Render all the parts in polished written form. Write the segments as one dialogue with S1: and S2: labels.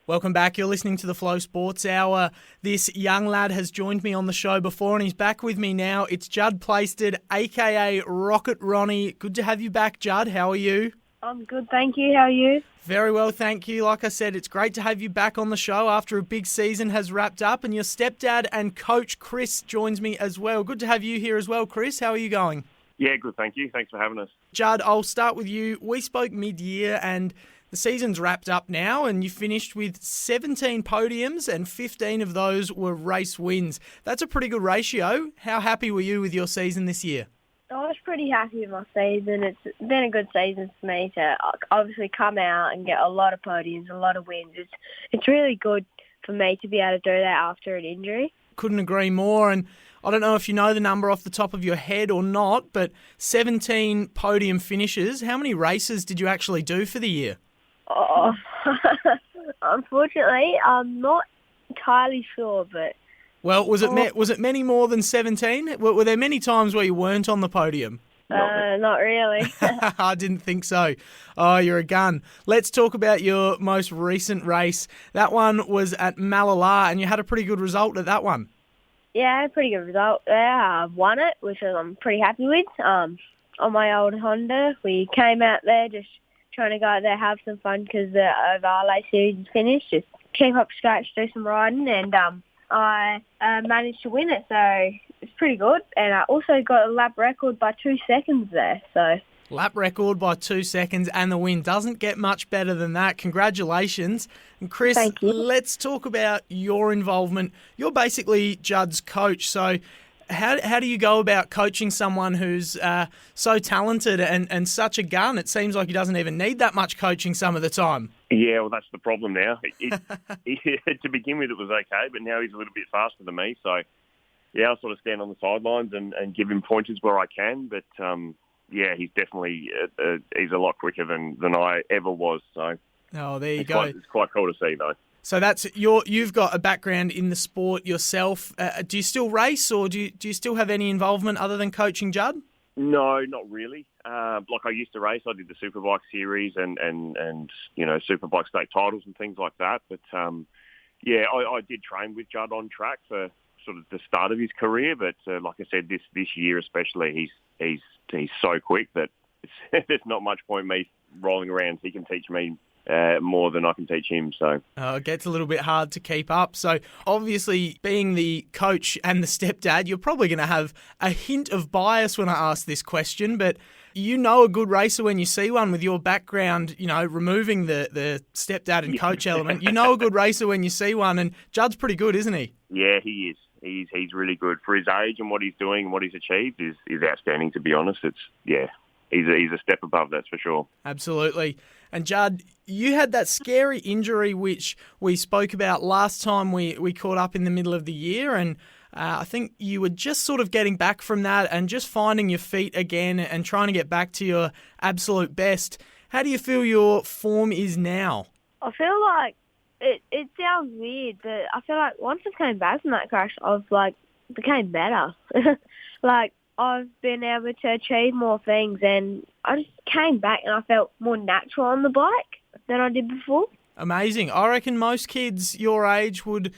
S1: Welcome back. You're listening to the Flow Sports Hour. This young lad has joined me on the show before and he's back with me now. It's Judd Plaisted, a.k.a. Rocket Ronny. Good to have you back, Judd. How are you?
S2: I'm good, thank you. How are you?
S1: Very well, thank you. Like I said, it's great to have you back on the show after a big season has wrapped up, and your stepdad and coach, Chris, joins me as well. Good to have you here as well, Chris. How are you going?
S3: Yeah, good, thank you. Thanks for having us.
S1: Judd, I'll start with you. We spoke mid-year and the season's wrapped up now, and you finished with 17 podiums and 15 of those were race wins. That's a pretty good ratio. How happy were you with your season this year?
S2: I was pretty happy with my season. It's been a good season for me to obviously come out and get a lot of podiums, a lot of wins. It's really good for me to be able to do that after an injury.
S1: Couldn't agree more. And I don't know if you know the number off the top of your head or not, but 17 podium finishes. How many races did you actually do for the year?
S2: Oh, unfortunately, I'm not entirely sure, but...
S1: Well, was it many more than 17? Were there many times where you weren't on the podium?
S2: Not really.
S1: I didn't think so. Oh, you're a gun. Let's talk about your most recent race. That one was at Malala, and you had a pretty good result at that one.
S2: Yeah, pretty good result there. I won it, which I'm pretty happy with. On my old Honda, we came out there just trying to go out there, have some fun because the Ovale series is finished. Just keep up scratch, do some riding, and I managed to win it, so it's pretty good. And I also got a lap record by 2 seconds there. So
S1: lap record by 2 seconds and the win. Doesn't get much better than that. Congratulations. And Chris,
S2: thank you.
S1: Let's talk about your involvement. You're basically Judd's coach, so how do you go about coaching someone who's so talented and such a gun? It seems like he doesn't even need that much coaching some of the time.
S3: Yeah, well, that's the problem now. To begin with, it was okay, but now he's a little bit faster than me. So, yeah, I sort of stand on the sidelines and give him pointers where I can. But, yeah, he's definitely he's a lot quicker than I ever was. So,
S1: oh, there you go.
S3: It's quite cool to see, though.
S1: So you've got a background in the sport yourself. Do you still race, or do you still have any involvement other than coaching Judd?
S3: No, not really. Like I used to race. I did the Superbike series and you know, Superbike state titles and things like that. But yeah, I did train with Judd on track for sort of the start of his career. But like I said, this year especially, he's so quick that there's not much point me rolling around. He can teach me more than I can teach him. So
S1: it gets a little bit hard to keep up. So obviously, being the coach and the stepdad, you're probably going to have a hint of bias when I ask this question, but you know a good racer when you see one with your background, you know, removing the stepdad and coach element. You know a good racer when you see one, and Judd's pretty good, isn't he?
S3: Yeah, he is. He's really good. For his age and what he's doing and what he's achieved is outstanding, to be honest. He's a step above, that's for sure.
S1: Absolutely. And Judd, you had that scary injury which we spoke about last time we caught up in the middle of the year, and I think you were just sort of getting back from that and just finding your feet again and trying to get back to your absolute best. How do you feel your form is now?
S2: I feel like it sounds weird, but I feel like once I came back from that crash, I've became better. Like, I've been able to achieve more things, and I just came back and I felt more natural on the bike than I did before.
S1: Amazing. I reckon most kids your age would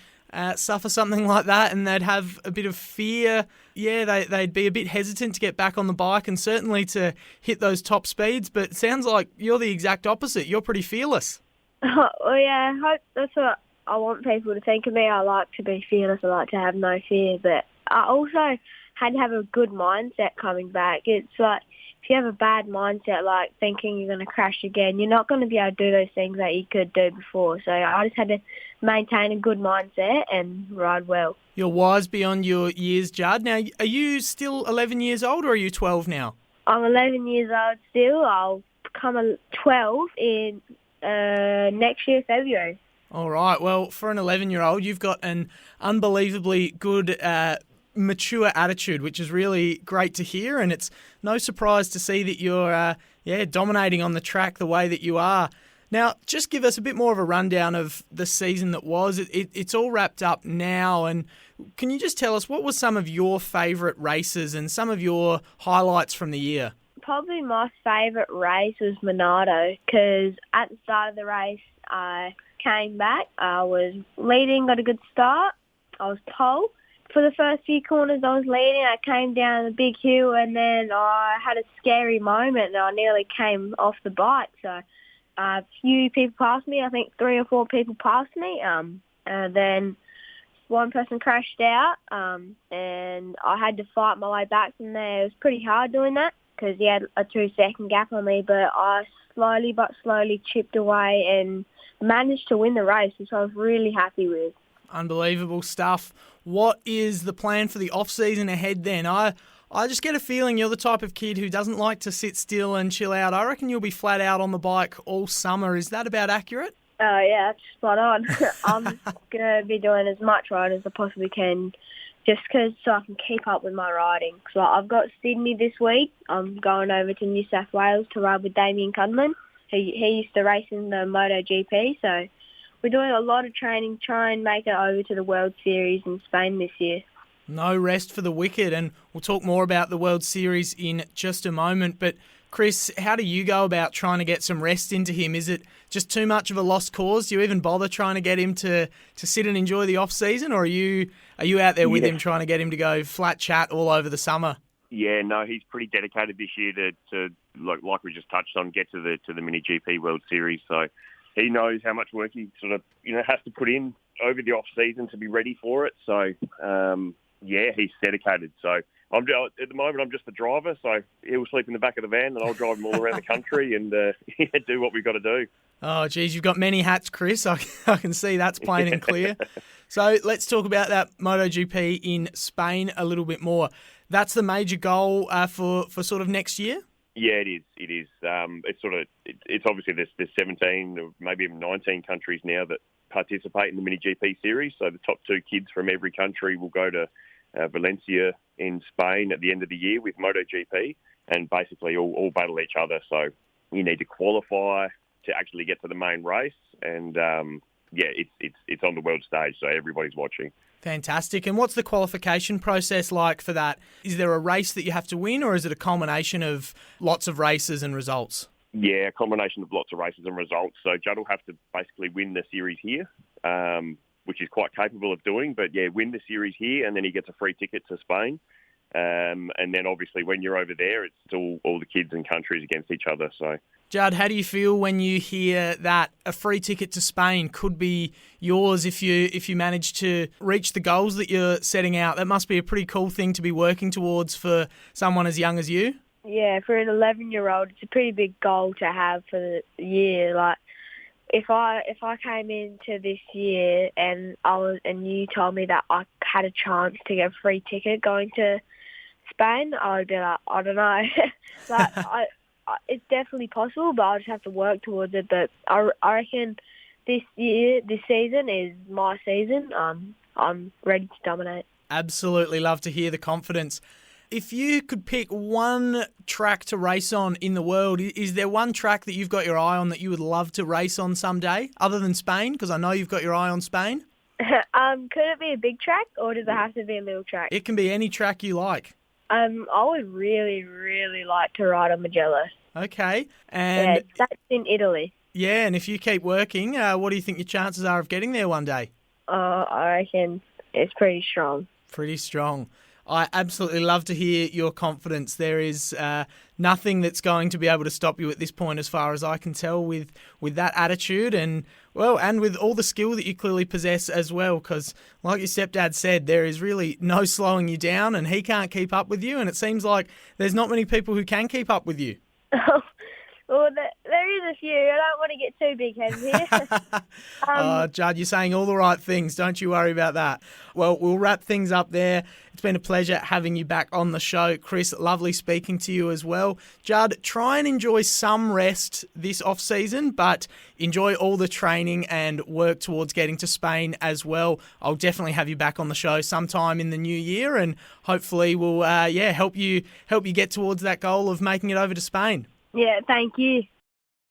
S1: suffer something like that, and they'd have a bit of fear. Yeah, they'd be a bit hesitant to get back on the bike and certainly to hit those top speeds, but it sounds like you're the exact opposite. You're pretty fearless.
S2: Well, yeah, I hope that's what I want people to think of me. I like to be fearless. I like to have no fear, but I also had to have a good mindset coming back. It's like, if you have a bad mindset, like thinking you're going to crash again, you're not going to be able to do those things that you could do before. So I just had to maintain a good mindset and ride well.
S1: You're wise beyond your years, Judd. Now, are you still 11 years old, or are you 12 now?
S2: I'm 11 years old still. I'll become 12 in next year, February.
S1: All right. Well, for an 11-year-old, you've got an unbelievably good mature attitude, which is really great to hear, and it's no surprise to see that you're dominating on the track the way that you are. Now, just give us a bit more of a rundown of the season that was. It's all wrapped up now, and can you just tell us what were some of your favourite races and some of your highlights from the year?
S2: Probably my favourite race was Monado, because at the start of the race I came back. I was leading, got a good start. I was pole. For the first few corners I was leading, I came down a big hill and then I had a scary moment and I nearly came off the bike. So a few people passed me, I think 3 or 4 people passed me. And then one person crashed out and I had to fight my way back from there. It was pretty hard doing that because he had a 2-second gap on me, but I slowly but slowly chipped away and managed to win the race, which I was really happy with.
S1: Unbelievable stuff. What is the plan for the off-season ahead then? I just get a feeling you're the type of kid who doesn't like to sit still and chill out. I reckon you'll be flat out on the bike all summer. Is that about accurate?
S2: Yeah, that's spot on. I'm going to be doing as much riding as I possibly can just so I can keep up with my riding. So I've got Sydney this week. I'm going over to New South Wales to ride with Damien Cunliffe. He used to race in the MotoGP, so we're doing a lot of training, try and make it over to the World Series in Spain this year.
S1: No rest for the wicked, and we'll talk more about the World Series in just a moment. But Chris, how do you go about trying to get some rest into him? Is it just too much of a lost cause? Do you even bother trying to get him to sit and enjoy the off-season, or are you out there with him trying to get him to go flat chat all over the summer?
S3: Yeah, no, he's pretty dedicated this year to like we just touched on, get to the Mini GP World Series. So he knows how much work he sort of has to put in over the off season to be ready for it. So he's dedicated. So at the moment I'm just the driver. So he'll sleep in the back of the van and I'll drive him all around the country and do what we've got to do.
S1: Oh, geez, you've got many hats, Chris. I can see that's plain and clear. So let's talk about that MotoGP in Spain a little bit more. That's the major goal for sort of next year?
S3: Yeah, it is. It is. It's obviously there's 17 or maybe even 19 countries now that participate in the Mini GP series. So the top 2 kids from every country will go to Valencia in Spain at the end of the year with MotoGP and basically all battle each other. So you need to qualify to actually get to the main race, and it's on the world stage, so everybody's watching.
S1: Fantastic. And what's the qualification process like for that? Is there a race that you have to win, or is it a combination of lots of races and results?
S3: Yeah, a combination of lots of races and results. So Judd will have to basically win the series here, which he's quite capable of doing. But yeah, win the series here, and then he gets a free ticket to Spain. And then obviously when you're over there, it's all the kids and countries against each other. So,
S1: Judd, how do you feel when you hear that a free ticket to Spain could be yours if you manage to reach the goals that you're setting out? That must be a pretty cool thing to be working towards for someone as young as you.
S2: Yeah, for an 11-year-old, it's a pretty big goal to have for the year. Like, if I came into this year and you told me that I had a chance to get a free ticket going to Spain, I would be like, I don't know. It's definitely possible, but I'll just have to work towards it. But I reckon this season is my season. I'm ready to dominate.
S1: Absolutely love to hear the confidence. If you could pick one track to race on in the world, is there one track that you've got your eye on that you would love to race on someday, other than Spain? Because I know you've got your eye on Spain.
S2: Could it be a big track, or does it have to be a little track?
S1: It can be any track you like.
S2: I would really, really like to ride on Mugello.
S1: Okay. And
S2: that's in Italy.
S1: Yeah, and if you keep working, what do you think your chances are of getting there one day?
S2: I reckon it's pretty strong.
S1: Pretty strong. I absolutely love to hear your confidence. There is nothing that's going to be able to stop you at this point, as far as I can tell, with that attitude and with all the skill that you clearly possess as well, because like your stepdad said, there is really no slowing you down, and he can't keep up with you, and it seems like there's not many people who can keep up with you.
S2: Well, there is a few. I don't want to get too big-headed here.
S1: Judd, you're saying all the right things. Don't you worry about that. Well, we'll wrap things up there. It's been a pleasure having you back on the show. Chris, lovely speaking to you as well. Judd, try and enjoy some rest this off-season, but enjoy all the training and work towards getting to Spain as well. I'll definitely have you back on the show sometime in the new year, and hopefully we'll help you get towards that goal of making it over to Spain.
S2: Yeah, thank you.